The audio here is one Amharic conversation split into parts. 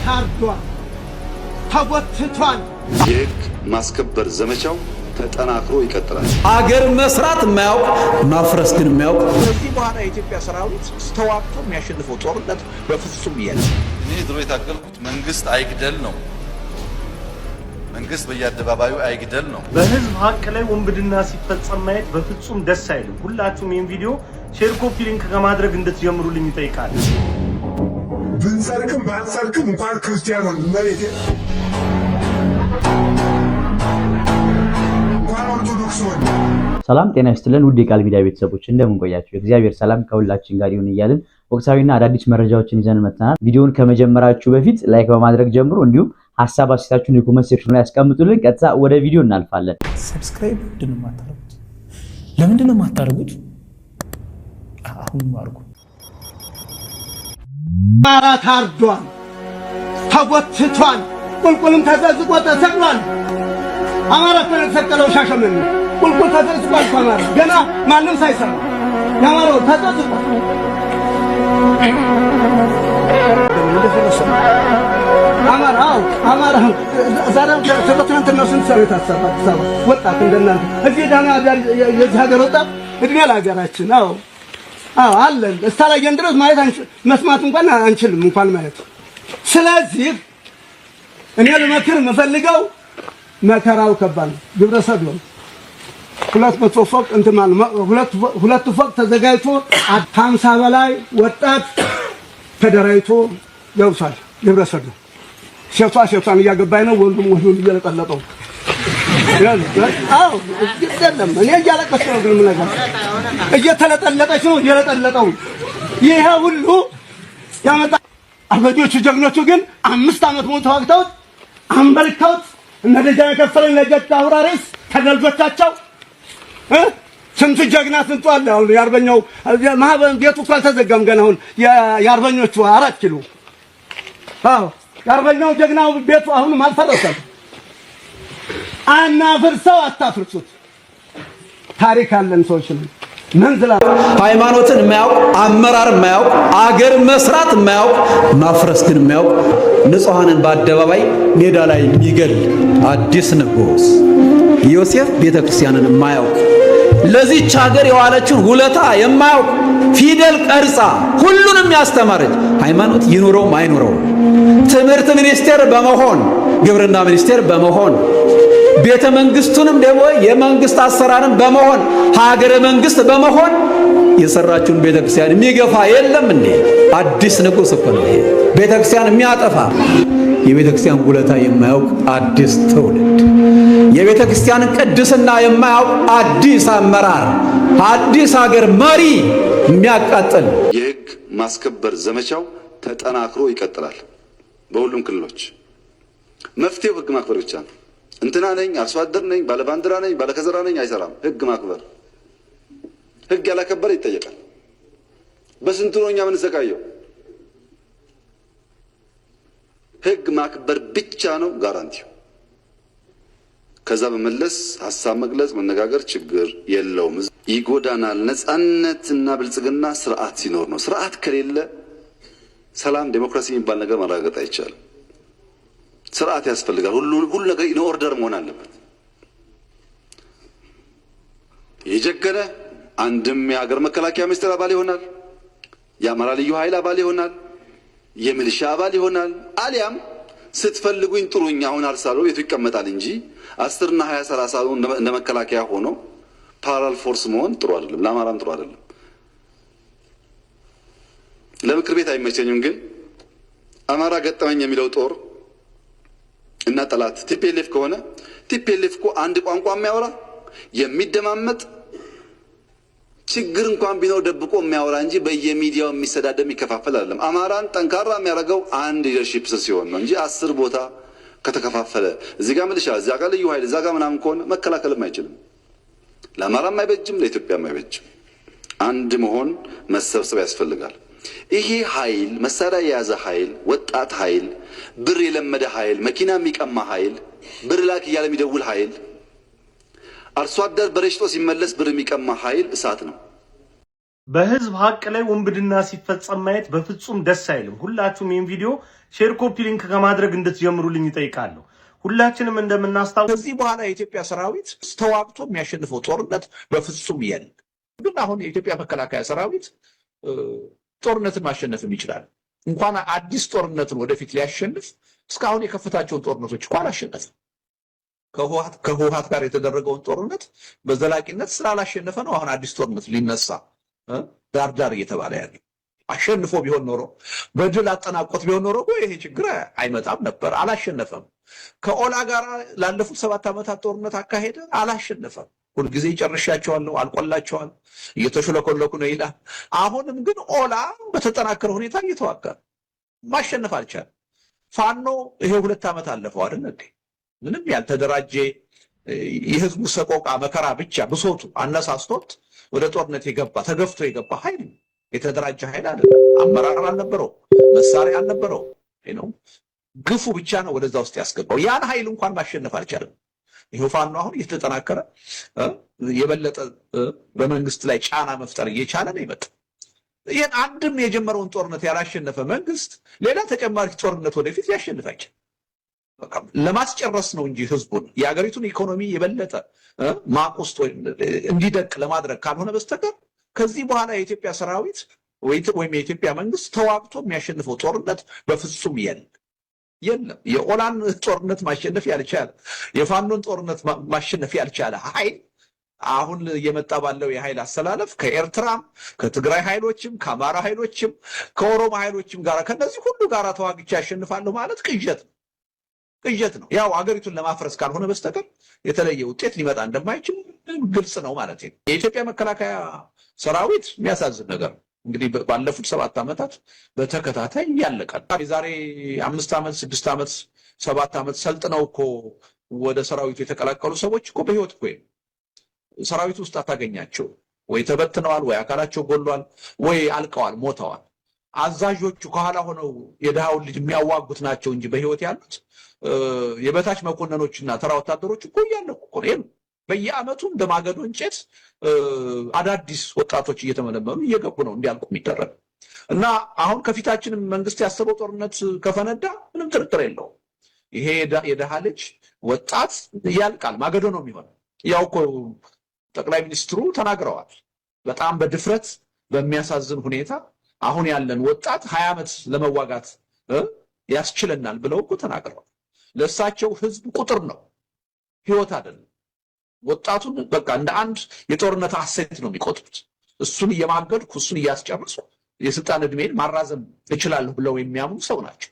ታርዷል፣ ተጎትቷል። የህግ ማስከበር ዘመቻው ተጠናክሮ ይቀጥላል። አገር መስራት የማያውቅ ማፍረስ ግን የሚያውቅ ከዚህ በኋላ የኢትዮጵያ ሰራዊት ተዋግቶ የሚያሸንፈው ጦርነት በፍጹም የለም። እኔ ድሮ የታገልኩት መንግስት አይግደል ነው። መንግስት በየአደባባዩ አይግደል ነው። በህዝብ ሀቅ ላይ ወንብድና ሲፈጸም ማየት በፍጹም ደስ አይልም። ሁላችሁም ይህን ቪዲዮ ሼር፣ ኮፒ ሊንክ ከማድረግ እንድትጀምሩልኝ ይጠይቃል። ብንሰርቅም ባንሰርቅም እንኳን ክርስቲያን ነው መሬት ሰላም ጤና ይስጥልን ውድ የቃል ሚዲያ ቤተሰቦች እንደምን ቆያችሁ? እግዚአብሔር ሰላም ከሁላችን ጋር ይሁን እያልን ወቅታዊና አዳዲስ መረጃዎችን ይዘን መጥተናል። ቪዲዮውን ከመጀመራችሁ በፊት ላይክ በማድረግ ጀምሩ። እንዲሁም ሐሳብ አስተያየታችሁን የኮሜንት ሴክሽን ላይ አስቀምጡልን። ቀጥታ ወደ ቪዲዮ እናልፋለን። ሰብስክራይብ ለምንድን ነው የማታደርጉት? አሁን አድርጉ። አማራ ታርዷል፣ ተጎትቷል፣ ቁልቁልም ተዘዝቆ ተሰቅሏል። አማራ ተሰቀለው ሻሸመኔ ቁልቁል ተዘዝቋል። አማራ ገና ማንም ሳይሰማ ያማራው ተዘዝቋል። አማራ ዛሬም ተበትናንትና ስንት ሰው የታሰበ ወጣት እንደናንተ እዚህ ዳና የዚህ ሀገር ወጣት እድሜ ለሀገራችን አለን እስታላየን ድረስ ማየት መስማት እንኳን አንችልም እንኳን ማየት። ስለዚህ እኔ ልመክር የምፈልገው መከራው ከባድ ነው። ግብረ ሰዶም 200 ፎቅ እንትን ማለት ሁለት ፎቅ ተዘጋጅቶ 50 በላይ ወጣት ተደራጅቶ ገብቷል። ግብረ ሰዶም ሴቷን እያገባኝ ነው፣ ወንዱን እየለጠለጠው አይደለም። እኔ እያለቀስኩ ነው፣ ግን ምን ነገር እየተለጠለጠች ነው፣ እየለጠለጠው ይሄ ሁሉ ያመጣ አርበኞቹ ጀግኖቹ ግን 5 ዓመት ሙሉ ተዋግተውት አንበልከውት እነ ደጃን ከፈለን ለጀት አውራሪስ ተገልጆቻቸው ስንት ጀግና ስንቱ አለ። አሁን ያርበኛው ማህበር ቤቱ እኮ አልተዘጋም ገና። አሁን ያርበኞቹ 4 ኪሎ ያርበኛው ጀግናው ቤቱ አሁንም አልፈረሰም። አናፍርሰው፣ አታፍርሱት። ታሪክ አለን ሰዎች ነው። መንዝላ ሃይማኖትን የማያውቅ አመራር የማያውቅ አገር መስራት የማያውቅ ማፍረስ ግን የሚያውቅ ንጹሃንን በአደባባይ ሜዳ ላይ የሚገል አዲስ ንጉስ ዮሴፍ ቤተክርስቲያንን የማያውቅ ለዚህች ሀገር የዋለችውን ውለታ የማያውቅ ፊደል ቀርጻ ሁሉንም ያስተማረች ሃይማኖት ይኑረውም አይኑረውም ትምህርት ሚኒስቴር በመሆን ግብርና ሚኒስቴር በመሆን ቤተ መንግስቱንም ደግሞ የመንግስት አሰራርን በመሆን ሀገረ መንግስት በመሆን የሰራችውን ቤተክርስቲያን የሚገፋ የለም እንዴ? አዲስ ንጉስ እኮ ነው ይሄ። ቤተክርስቲያን የሚያጠፋ የቤተክርስቲያን ውለታ የማያውቅ አዲስ ትውልድ፣ የቤተክርስቲያንን ቅድስና የማያውቅ አዲስ አመራር፣ አዲስ ሀገር መሪ የሚያቃጥል። የህግ ማስከበር ዘመቻው ተጠናክሮ ይቀጥላል በሁሉም ክልሎች። መፍትሄው ህግ ማክበር ብቻ ነው። እንትና ነኝ፣ አርሶ አደር ነኝ፣ ባለባንዲራ ነኝ፣ ባለከዘራ ነኝ አይሰራም። ህግ ማክበር። ህግ ያላከበረ ይጠየቃል። በስንቱ ነው እኛ የምንሰቃየው? ህግ ማክበር ብቻ ነው ጋራንቲው። ከዛ በመለስ ሐሳብ መግለጽ መነጋገር ችግር የለውም። ይጎዳናል። ነፃነትና ብልጽግና ስርዓት ሲኖር ነው። ስርዓት ከሌለ ሰላም፣ ዴሞክራሲ የሚባል ነገር ማረጋገጥ አይቻልም። ስርዓት ያስፈልጋል። ሁሉ ነገር ኢን ኦርደር መሆን አለበት። የጀገነ አንድም የሀገር መከላከያ ሚኒስቴር አባል ይሆናል፣ የአማራ ልዩ ኃይል አባል ይሆናል፣ የሚሊሻ አባል ይሆናል። አሊያም ስትፈልጉኝ ጥሩኝ አሁን አልሳለው ቤቱ ይቀመጣል እንጂ 10 እና 20 30 እንደ መከላከያ ሆኖ ፓራል ፎርስ መሆን ጥሩ አይደለም፣ ለአማራም ጥሩ አይደለም። ለምክር ቤት አይመቸኝም። ግን አማራ ገጠመኝ የሚለው ጦር እና ጠላት ቲፒኤልኤፍ ከሆነ ቲፒኤልኤፍ እኮ አንድ ቋንቋ የሚያወራ የሚደማመጥ ችግር እንኳን ቢኖር ደብቆ የሚያወራ እንጂ በየሚዲያው የሚሰዳደብ የሚከፋፈል አይደለም። አማራን ጠንካራ የሚያደርገው አንድ ሊደርሺፕ ሲሆን ነው እንጂ 10 ቦታ ከተከፋፈለ እዚህ ጋር ምልሻ እዛ ጋር ልዩ ኃይል እዛ ጋር ምናምን ከሆነ መከላከልም አይችልም። ለአማራም አይበጅም፣ ለኢትዮጵያም አይበጅም። አንድ መሆን መሰብሰብ ያስፈልጋል። ይሄ ኃይል መሳሪያ የያዘ ኃይል፣ ወጣት ኃይል፣ ብር የለመደ ኃይል፣ መኪና የሚቀማ ኃይል፣ ብር ላክ እያለ የሚደውል ኃይል፣ አርሶ አደር በረሽቶ ሲመለስ ብር የሚቀማ ኃይል እሳት ነው። በህዝብ ሀቅ ላይ ወንብድና ሲፈጸም ማየት በፍጹም ደስ አይልም። ሁላችሁም ይህን ቪዲዮ ሼር፣ ኮፒ ሊንክ ከማድረግ እንድትጀምሩልኝ እጠይቃለሁ። ሁላችንም እንደምናስታውስ ከዚህ በኋላ የኢትዮጵያ ሰራዊት ተዋግቶ የሚያሸንፈው ጦርነት በፍጹም የለም። ግን አሁን የኢትዮጵያ መከላከያ ሰራዊት ጦርነትን ማሸነፍም ይችላል። እንኳን አዲስ ጦርነትን ወደፊት ሊያሸንፍ እስካሁን የከፈታቸውን ጦርነቶች እንኳን አላሸነፈም። ከህወሓት ጋር የተደረገውን ጦርነት በዘላቂነት ስላላሸነፈ ነው አሁን አዲስ ጦርነት ሊነሳ ዳርዳር እየተባለ ያለ። አሸንፎ ቢሆን ኖሮ በድል አጠናቆት ቢሆን ኖሮ ይሄ ችግር አይመጣም ነበር። አላሸነፈም። ከኦላ ጋር ላለፉት 7 ዓመታት ጦርነት አካሄደ፣ አላሸነፈም። ሁልጊዜ ጨርሻቸዋለሁ፣ አልቆላቸዋል፣ እየተሽለኮለኩ ነው ይላል። አሁንም ግን ኦላ በተጠናከረ ሁኔታ እየተዋጋ ማሸነፍ አልቻለም። ፋኖ ይሄ 2 ዓመት አለፈው አይደል እንዴ? ምንም ያልተደራጀ የህዝቡ ሰቆቃ መከራ ብቻ ብሶቱ አነሳስቶት ወደ ጦርነት የገባ ተገፍቶ የገባ ኃይል የተደራጀ ኃይል አይደለም። አመራር አልነበረው፣ መሳሪያ አልነበረው። ግፉ ብቻ ነው ወደዛ ውስጥ ያስገባው። ያን ኃይል እንኳን ማሸነፍ አልቻለም። ይሄው ፋኖ አሁን እየተጠናከረ የበለጠ በመንግስት ላይ ጫና መፍጠር እየቻለ ነው የመጣው። ይሄን አንድም የጀመረውን ጦርነት ያላሸነፈ መንግስት ሌላ ተጨማሪ ጦርነት ወደፊት ሊያሸንፍ አይችልም። ለማስጨረስ ነው እንጂ ህዝቡን የሀገሪቱን ኢኮኖሚ የበለጠ ማቅ ውስጥ እንዲደቅ ለማድረግ ካልሆነ በስተቀር ከዚህ በኋላ የኢትዮጵያ ሰራዊት ወይም የኢትዮጵያ መንግስት ተዋግቶ የሚያሸንፈው ጦርነት በፍጹም የለም። የኦላን ጦርነት ማሸነፍ ያልቻለ፣ የፋኖን ጦርነት ማሸነፍ ያልቻለ ኃይል አሁን እየመጣ ባለው የኃይል አሰላለፍ ከኤርትራም ከትግራይ ኃይሎችም ከአማራ ኃይሎችም ከኦሮሞ ኃይሎችም ጋር ከነዚህ ሁሉ ጋር ተዋግቼ ያሸንፋለሁ ማለት ቅዠት ነው። ያው አገሪቱን ለማፍረስ ካልሆነ በስተቀር የተለየ ውጤት ሊመጣ እንደማይችል ግልጽ ነው ማለት ነው። የኢትዮጵያ መከላከያ ሰራዊት የሚያሳዝን ነገር እንግዲህ ባለፉት 7 ዓመታት በተከታታይ ያለቃል። የዛሬ 5 ዓመት 6 ዓመት 7 ዓመት ሰልጥነው እኮ ወደ ሰራዊቱ የተቀላቀሉ ሰዎች እኮ በህይወት እኮ ሰራዊቱ ውስጥ አታገኛቸው። ወይ ተበትነዋል፣ ወይ አካላቸው ጎሏል፣ ወይ አልቀዋል፣ ሞተዋል። አዛዦቹ ከኋላ ሆነው የድሃውን ልጅ የሚያዋጉት ናቸው እንጂ በህይወት ያሉት የበታች መኮንኖችና ተራ ወታደሮች እኮ እያለቁ እኮ ነው። በየአመቱ እንደ ማገዶ እንጨት አዳዲስ ወጣቶች እየተመለመሉ እየገቡ ነው እንዲያልቁ የሚደረግ እና አሁን ከፊታችንም መንግስት ያሰበው ጦርነት ከፈነዳ ምንም ጥርጥር የለውም ይሄ የደሃ ልጅ ወጣት ያልቃል፣ ማገዶ ነው የሚሆነው። ያው እኮ ጠቅላይ ሚኒስትሩ ተናግረዋል። በጣም በድፍረት በሚያሳዝን ሁኔታ አሁን ያለን ወጣት 20 ዓመት ለመዋጋት ያስችለናል ብለው እኮ ተናግረዋል። ለእሳቸው ህዝብ ቁጥር ነው፣ ህይወት አይደለም። ወጣቱን በቃ እንደ አንድ የጦርነት አሴት ነው የሚቆጥሩት። እሱን እየማገድኩ እሱን እያስጨረስኩ የስልጣን እድሜን ማራዘም እችላለሁ ብለው የሚያምኑ ሰው ናቸው።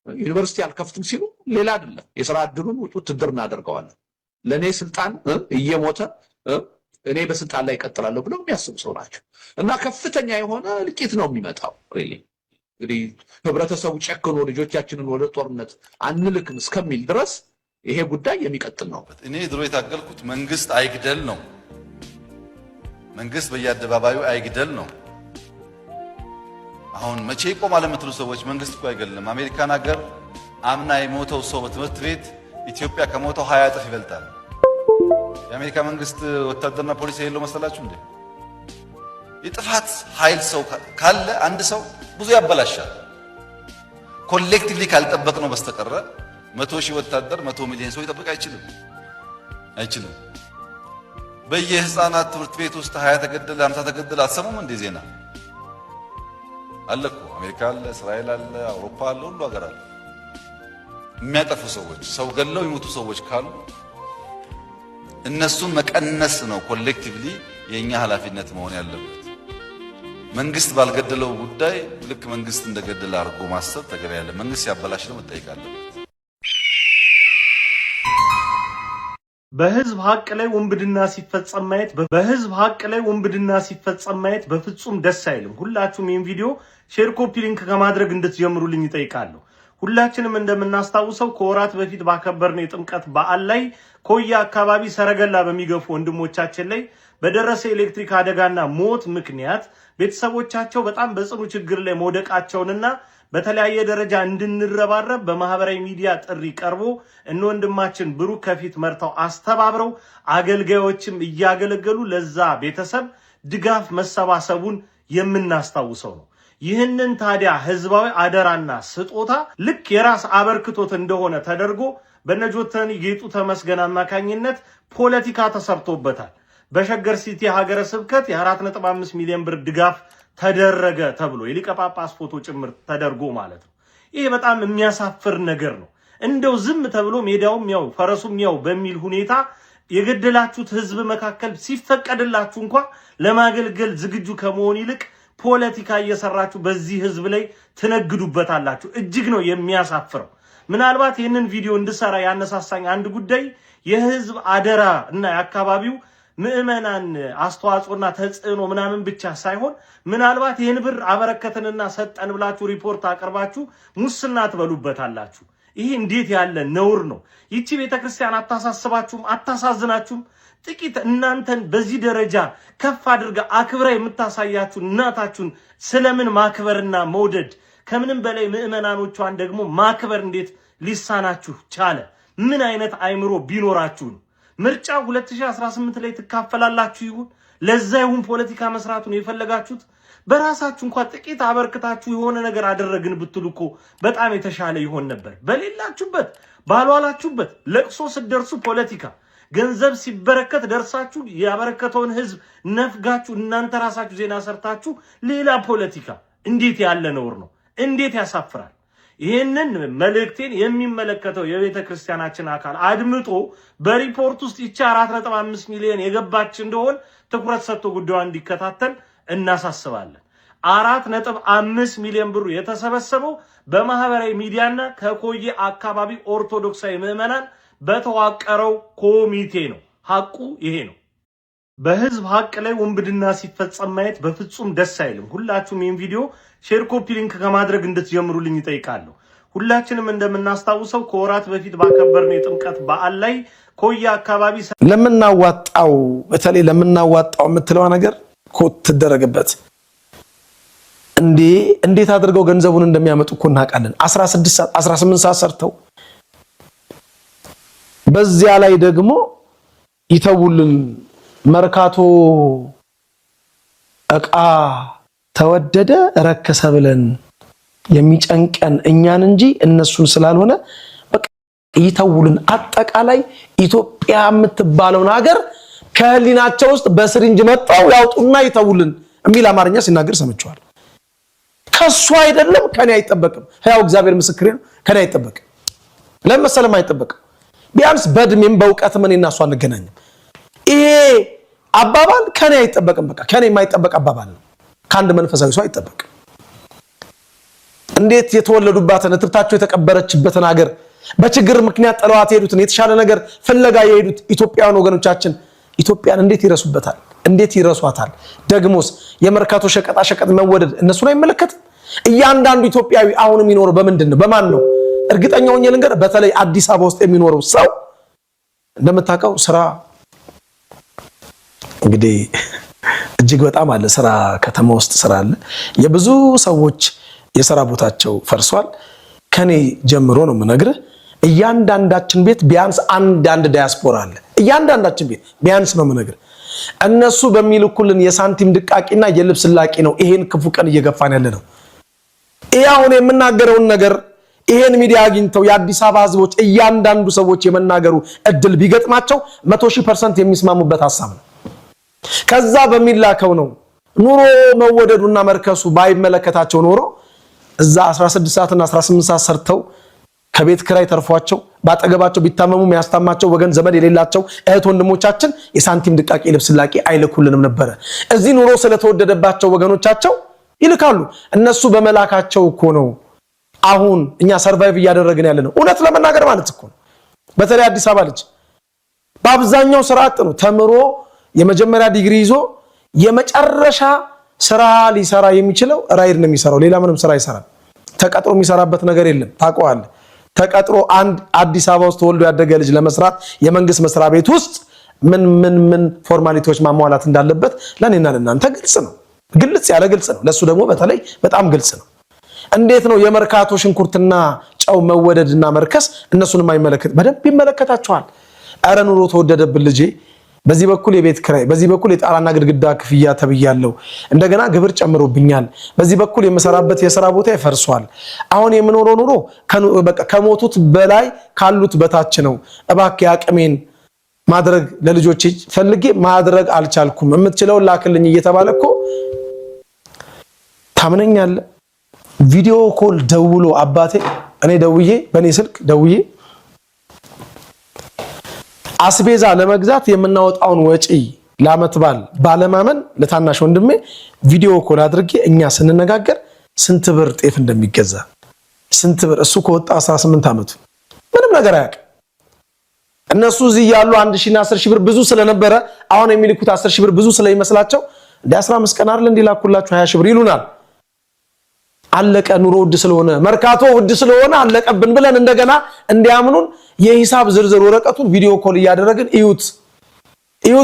ዩኒቨርሲቲ አልከፍትም ሲሉ ሌላ አይደለም፣ የሥራ ዕድሉን ውትድርና አደርገዋለሁ፣ ለእኔ ስልጣን እየሞተ እኔ በስልጣን ላይ እቀጥላለሁ ብለው የሚያስቡ ሰው ናቸው እና ከፍተኛ የሆነ ልቂት ነው የሚመጣው። እንግዲህ ህብረተሰቡ ጨክኖ ልጆቻችንን ወደ ጦርነት አንልክም እስከሚል ድረስ ይሄ ጉዳይ የሚቀጥል ነው። እኔ ድሮ የታገልኩት መንግስት አይግደል ነው። መንግስት በየአደባባዩ አይግደል ነው። አሁን መቼ ይቆማል የምትሉ ሰዎች መንግስት እኮ አይገልም። አሜሪካን ሀገር አምና የሞተው ሰው በትምህርት ቤት ኢትዮጵያ ከሞተው 20 እጥፍ ይበልጣል። የአሜሪካ መንግስት ወታደርና ፖሊስ የሌለው መሰላችሁ እንዴ? የጥፋት ኃይል ሰው ካለ አንድ ሰው ብዙ ያበላሻል። ኮሌክቲቭሊ ካልጠበቅ ነው በስተቀረ 100 ሺህ ወታደር 100 ሚሊዮን ሰው ይጠብቅ አይችልም። በየህፃናት ትምህርት ቤት ውስጥ 20 ተገደለ 50 ተገደለ አትሰሙም እንዴ? ዜና አለ እኮ አሜሪካ አለ፣ እስራኤል አለ፣ አውሮፓ አለ፣ ሁሉ ሀገር አለ። የሚያጠፉ ሰዎች ሰው ገለው ይሞቱ ሰዎች ካሉ እነሱን መቀነስ ነው ኮሌክቲቭሊ የኛ ኃላፊነት መሆን ያለበት። መንግስት ባልገደለው ጉዳይ ልክ መንግስት እንደገደለ አድርጎ ማሰብ ተገቢ ያለ መንግስት ሲያበላሽ ነው መጠየቅ አለበት። በህዝብ ሀቅ ላይ ወንብድና ሲፈጸም ማየት በፍጹም ደስ አይልም። ሁላችሁም ይህን ቪዲዮ ሼር፣ ኮፒ ሊንክ ከማድረግ እንድትጀምሩልኝ እጠይቃለሁ። ሁላችንም እንደምናስታውሰው ከወራት በፊት ባከበርነው የጥምቀት በዓል ላይ ኮያ አካባቢ ሰረገላ በሚገፉ ወንድሞቻችን ላይ በደረሰ ኤሌክትሪክ አደጋና ሞት ምክንያት ቤተሰቦቻቸው በጣም በጽኑ ችግር ላይ መውደቃቸውንና በተለያየ ደረጃ እንድንረባረብ በማህበራዊ ሚዲያ ጥሪ ቀርቦ እነ ወንድማችን ብሩክ ከፊት መርተው አስተባብረው አገልጋዮችም እያገለገሉ ለዛ ቤተሰብ ድጋፍ መሰባሰቡን የምናስታውሰው ነው። ይህንን ታዲያ ህዝባዊ አደራና ስጦታ ልክ የራስ አበርክቶት እንደሆነ ተደርጎ በነጆተኒ ጌጡ ተመስገን አማካኝነት ፖለቲካ ተሰርቶበታል። በሸገር ሲቲ ሀገረ ስብከት የ4.5 ሚሊዮን ብር ድጋፍ ተደረገ ተብሎ የሊቀ ጳጳስ ፎቶ ጭምር ተደርጎ ማለት ነው። ይሄ በጣም የሚያሳፍር ነገር ነው። እንደው ዝም ተብሎ ሜዳውም ያው ፈረሱም ያው በሚል ሁኔታ የገደላችሁት ህዝብ መካከል ሲፈቀድላችሁ እንኳን ለማገልገል ዝግጁ ከመሆን ይልቅ ፖለቲካ እየሰራችሁ በዚህ ህዝብ ላይ ትነግዱበታላችሁ። እጅግ ነው የሚያሳፍረው። ምናልባት ይህንን ቪዲዮ እንድሰራ ያነሳሳኝ አንድ ጉዳይ የህዝብ አደራ እና የአካባቢው ምዕመናን አስተዋጽኦና ተጽዕኖ ምናምን ብቻ ሳይሆን ምናልባት ይህን ብር አበረከተንና ሰጠን ብላችሁ ሪፖርት አቅርባችሁ ሙስና ትበሉበታላችሁ። ይሄ እንዴት ያለ ነውር ነው! ይቺ ቤተክርስቲያን አታሳስባችሁም? አታሳዝናችሁም? ጥቂት እናንተን በዚህ ደረጃ ከፍ አድርጋ አክብራ የምታሳያችሁ እናታችሁን ስለምን ማክበርና መውደድ ከምንም በላይ ምዕመናኖቿን ደግሞ ማክበር እንዴት ሊሳናችሁ ቻለ? ምን አይነት አይምሮ ቢኖራችሁ ነው? ምርጫ 2018 ላይ ትካፈላላችሁ ይሁን ለዛ ይሁን ፖለቲካ መስራቱን የፈለጋችሁት በራሳችሁ እንኳን ጥቂት አበርክታችሁ የሆነ ነገር አደረግን ብትሉኮ በጣም የተሻለ ይሆን ነበር። በሌላችሁበት ባሏላችሁበት ለቅሶ ስትደርሱ ፖለቲካ ገንዘብ ሲበረከት ደርሳችሁ ያበረከተውን ህዝብ ነፍጋችሁ እናንተ ራሳችሁ ዜና ሰርታችሁ ሌላ ፖለቲካ እንዴት ያለ ነውር ነው! እንዴት ያሳፍራል! ይሄንን መልእክቴን የሚመለከተው የቤተ ክርስቲያናችን አካል አድምጦ በሪፖርት ውስጥ ይቻ 4.5 ሚሊዮን የገባች እንደሆን ትኩረት ሰጥቶ ጉዳዩን እንዲከታተል እናሳስባለን። 4.5 ሚሊዮን ብሩ የተሰበሰበው በማህበራዊ ሚዲያና ከኮዬ አካባቢ ኦርቶዶክሳዊ ምዕመናን በተዋቀረው ኮሚቴ ነው። ሐቁ ይሄ ነው። በህዝብ ሐቅ ላይ ወንብድና ሲፈጸም ማየት በፍጹም ደስ አይልም። ሁላችሁም ይህን ቪዲዮ ሼር፣ ኮፒ ሊንክ ከማድረግ እንድትጀምሩልኝ እጠይቃለሁ። ሁላችንም እንደምናስታውሰው ከወራት በፊት ባከበርነው የጥምቀት በዓል ላይ ኮዬ አካባቢ ለምናዋጣው በተለይ ለምናዋጣው የምትለው ነገር ኮት ትደረግበት እንዴት አድርገው ገንዘቡን እንደሚያመጡ እኮ እናውቃለን። 16 ሰዓት 18 ሰዓት ሰርተው በዚያ ላይ ደግሞ ይተውልን መርካቶ እቃ ተወደደ ረከሰ ብለን የሚጨንቀን እኛን እንጂ እነሱን ስላልሆነ በቃ ይተውልን። አጠቃላይ ኢትዮጵያ የምትባለውን ሀገር ከህሊናቸው ውስጥ በስሪንጅ መጣው ያውጡና ይተውልን የሚል አማርኛ ሲናገር ሰምቻለሁ። ከሱ አይደለም ከኔ አይጠበቅም። ያው እግዚአብሔር ምስክሬ ነው፣ ከኔ አይጠበቅም። ለምሳሌ አይጠበቅም። ቢያንስ በእድሜም በእውቀትም እኔና እሱ አንገናኝም። ይሄ አባባል ከኔ አይጠበቅም። በቃ ከኔ የማይጠበቅ አባባል ነው። ከአንድ መንፈሳዊ ሰው አይጠበቅም። እንዴት የተወለዱባትን እትብታቸው የተቀበረችበትን ሀገር በችግር ምክንያት ጥለዋት የሄዱትን የተሻለ ነገር ፍለጋ የሄዱት ኢትዮጵያውያን ወገኖቻችን ኢትዮጵያን እንዴት ይረሱበታል? እንዴት ይረሷታል? ደግሞስ የመርካቶ ሸቀጣ ሸቀጥ መወደድ እነሱን አይመለከትም? እያንዳንዱ ኢትዮጵያዊ አሁን የሚኖረው በምንድን ነው? በማን ነው? እርግጠኛ ሆኜ ልንገር፣ በተለይ አዲስ አበባ ውስጥ የሚኖረው ሰው እንደምታውቀው ስራ እንግዲህ እጅግ በጣም አለ። ስራ ከተማ ውስጥ ስራ አለ። የብዙ ሰዎች የሥራ ቦታቸው ፈርሷል። ከኔ ጀምሮ ነው የምነግርህ። እያንዳንዳችን ቤት ቢያንስ አንድ ዳያስፖራ አለ። እያንዳንዳችን ቤት ቢያንስ ነው የምነግርህ። እነሱ በሚልኩልን የሳንቲም ድቃቂና የልብስ ላቂ ነው ይሄን ክፉ ቀን እየገፋን ያለ ነው። ይሄ አሁን የምናገረውን ነገር ይሄን ሚዲያ አግኝተው የአዲስ አበባ ህዝቦች እያንዳንዱ ሰዎች የመናገሩ እድል ቢገጥማቸው 100% የሚስማሙበት ሐሳብ ነው። ከዛ በሚላከው ነው። ኑሮ መወደዱና መርከሱ ባይመለከታቸው ኖሮ እዛ 16 ሰዓትና 18 ሰዓት ሰርተው ከቤት ክራይ ተርፏቸው ባጠገባቸው ቢታመሙ የሚያስታማቸው ወገን ዘመድ የሌላቸው እህት ወንድሞቻችን የሳንቲም ድቃቂ ልብስ ላቂ አይልኩልንም ነበር። እዚህ ኑሮ ስለተወደደባቸው ወገኖቻቸው ይልካሉ። እነሱ በመላካቸው እኮ ነው አሁን እኛ ሰርቫይቭ እያደረግን ያለ ነው። እውነት ለመናገር ማለት እኮ ነው። በተለይ አዲስ አበባ ልጅ በአብዛኛው ስራ አጥ ነው። ተምሮ የመጀመሪያ ዲግሪ ይዞ የመጨረሻ ስራ ሊሰራ የሚችለው ራይድ ነው የሚሰራው። ሌላ ምንም ስራ አይሰራም። ተቀጥሮ የሚሰራበት ነገር የለም። ታውቀዋለህ። ተቀጥሮ አንድ አዲስ አበባ ውስጥ ተወልዶ ያደገ ልጅ ለመስራት የመንግስት መስሪያ ቤት ውስጥ ምን ፎርማሊቲዎች ማሟላት እንዳለበት ለኔና ለናንተ ግልጽ ነው። ግልጽ ያለ ግልጽ ነው። ለሱ ደግሞ በተለይ በጣም ግልጽ ነው። እንዴት ነው የመርካቶ ሽንኩርትና ጨው መወደድና መርከስ እነሱን የማይመለከት? በደንብ ይመለከታቸዋል። አረ ኑሮ ተወደደብን ልጄ፣ በዚህ በኩል የቤት ክራይ፣ በዚህ በኩል የጣራና ግድግዳ ክፍያ ተብያለሁ፣ እንደገና ግብር ጨምሮብኛል፣ በዚህ በኩል የመሰራበት የሥራ ቦታ ይፈርሷል። አሁን የምኖረው ኑሮ ከሞቱት በላይ ካሉት በታች ነው። እባክህ አቅሜን ማድረግ ለልጆቼ ፈልጌ ማድረግ አልቻልኩም፣ የምትችለው ላክልኝ እየተባለ እኮ ታምነኛለህ? ቪዲዮ ኮል ደውሎ አባቴ እኔ ደውዬ በኔ ስልክ ደውዬ አስቤዛ ለመግዛት የምናወጣውን ወጪ ለዓመት በዓል ባለማመን ለታናሽ ወንድሜ ቪዲዮ ኮል አድርጌ እኛ ስንነጋገር ስንት ብር ጤፍ እንደሚገዛ ስንት ብር እሱ ከወጣ 18 ዓመቱ ምንም ነገር አያውቅም። እነሱ እዚህ ያሉ 1000 እና 10000 ብር ብዙ ስለነበረ አሁን የሚልኩት 10000 ብር ብዙ ስለይመስላቸው እንደ 15 ቀን አይደል እንዲላኩላችሁ 20000 ብር ይሉናል። አለቀ ኑሮ ውድ ስለሆነ መርካቶ ውድ ስለሆነ አለቀብን ብለን እንደገና እንዲያምኑን የሂሳብ ዝርዝር ወረቀቱን ቪዲዮ ኮል እያደረግን እዩት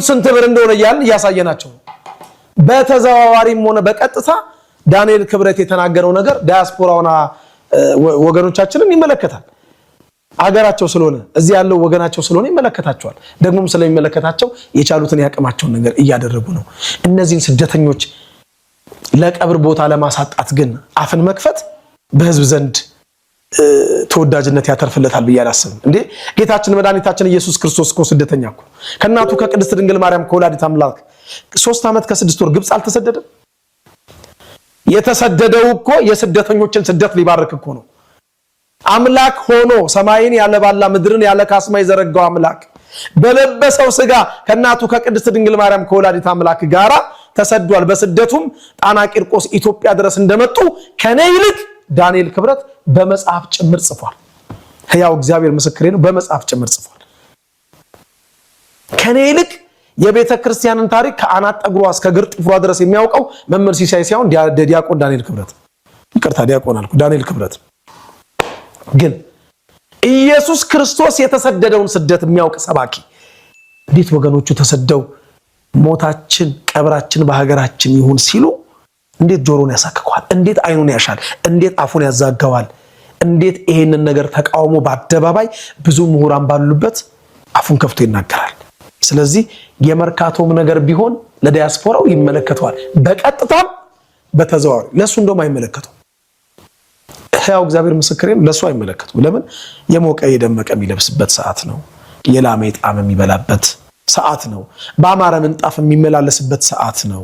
ስንት ብር እንደሆነ እያሳየናቸው በተዘዋዋሪም ሆነ በቀጥታ ዳንኤል ክብረት የተናገረው ነገር ዲያስፖራውና ወገኖቻችንን ይመለከታል። አገራቸው ስለሆነ እዚህ ያለው ወገናቸው ስለሆነ ይመለከታቸዋል። ደግሞም ስለሚመለከታቸው የቻሉትን ያቀማቸውን ነገር እያደረጉ ነው። እነዚህን ስደተኞች ለቀብር ቦታ ለማሳጣት ግን አፍን መክፈት በህዝብ ዘንድ ተወዳጅነት ያተርፍለታል ብዬ አላስብም። እንዴ ጌታችን መድኃኒታችን ኢየሱስ ክርስቶስ እኮ ስደተኛ እኮ ከእናቱ ከቅድስት ድንግል ማርያም ከወላዲተ አምላክ 3 ዓመት ከ6 ወር ግብጽ አልተሰደደም? የተሰደደው እኮ የስደተኞችን ስደት ሊባርክ እኮ ነው። አምላክ ሆኖ ሰማይን ያለ ባላ ምድርን ያለ ካስማ የዘረጋው አምላክ በለበሰው ስጋ ከእናቱ ከቅድስት ድንግል ማርያም ከወላዲተ አምላክ ጋራ ተሰዷል። በስደቱም ጣና ቂርቆስ ኢትዮጵያ ድረስ እንደመጡ ከኔ ይልቅ ዳንኤል ክብረት በመጽሐፍ ጭምር ጽፏል። ሕያው እግዚአብሔር ምስክሬ ነው። በመጽሐፍ ጭምር ጽፏል። ከኔ ይልቅ የቤተ ክርስቲያንን ታሪክ ከአናት ጠጉሯ እስከ ግር ጥፍሯ ድረስ የሚያውቀው መምህር ሲሳይ ሳይሆን ዲያቆን ዳንኤል ክብረት፣ ይቅርታ ዲያቆን አልኩ፣ ዳንኤል ክብረት። ግን ኢየሱስ ክርስቶስ የተሰደደውን ስደት የሚያውቅ ሰባኪ እንዴት ወገኖቹ ተሰደው ሞታችን ቀብራችን በሀገራችን ይሁን ሲሉ እንዴት ጆሮን ያሳክከዋል? እንዴት አይኑን ያሻል? እንዴት አፉን ያዛጋዋል? እንዴት ይሄንን ነገር ተቃውሞ በአደባባይ ብዙ ምሁራን ባሉበት አፉን ከፍቶ ይናገራል? ስለዚህ የመርካቶም ነገር ቢሆን ለዲያስፖራው ይመለከተዋል፣ በቀጥታም በተዘዋዋሪ። ለሱ እንደውም አይመለከተው። ሕያው እግዚአብሔር ምስክሬን ለሱ አይመለከተው። ለምን? የሞቀ የደመቀ የሚለብስበት ሰዓት ነው። የላመ ጣም የሚበላበት ሰዓት ነው። በአማረ ምንጣፍ የሚመላለስበት ሰዓት ነው።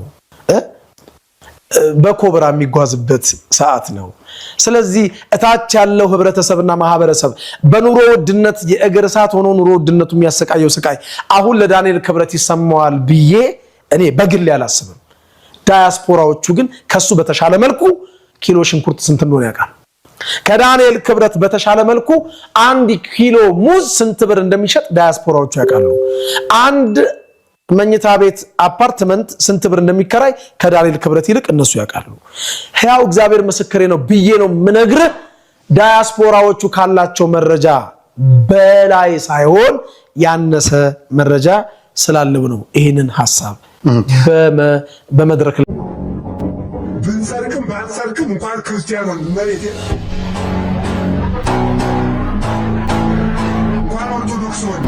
በኮብራ የሚጓዝበት ሰዓት ነው። ስለዚህ እታች ያለው ህብረተሰብና ማህበረሰብ በኑሮ ውድነት የእግር እሳት ሆኖ ኑሮ ውድነቱ የሚያሰቃየው ስቃይ አሁን ለዳንኤል ክብረት ይሰማዋል ብዬ እኔ በግል ያላስብም። ዳያስፖራዎቹ ግን ከሱ በተሻለ መልኩ ኪሎ ሽንኩርት ስንት እንደሆነ ያውቃል። ከዳንኤል ክብረት በተሻለ መልኩ 1 ኪሎ ሙዝ ስንት ብር እንደሚሸጥ ዳያስፖራዎቹ ያውቃሉ። አንድ መኝታ ቤት አፓርትመንት ስንት ብር እንደሚከራይ ከዳንኤል ክብረት ይልቅ እነሱ ያውቃሉ። ሕያው እግዚአብሔር ምስክሬ ነው ብዬ ነው ምነግርህ። ዳያስፖራዎቹ ካላቸው መረጃ በላይ ሳይሆን ያነሰ መረጃ ስላለው ነው ይሄንን ሐሳብ በመድረክ ብንሰርቅም ባንሰርቅም እንኳን ክርስቲያኑን መሬት እንኳን ኦርቶዶክስ ሆነ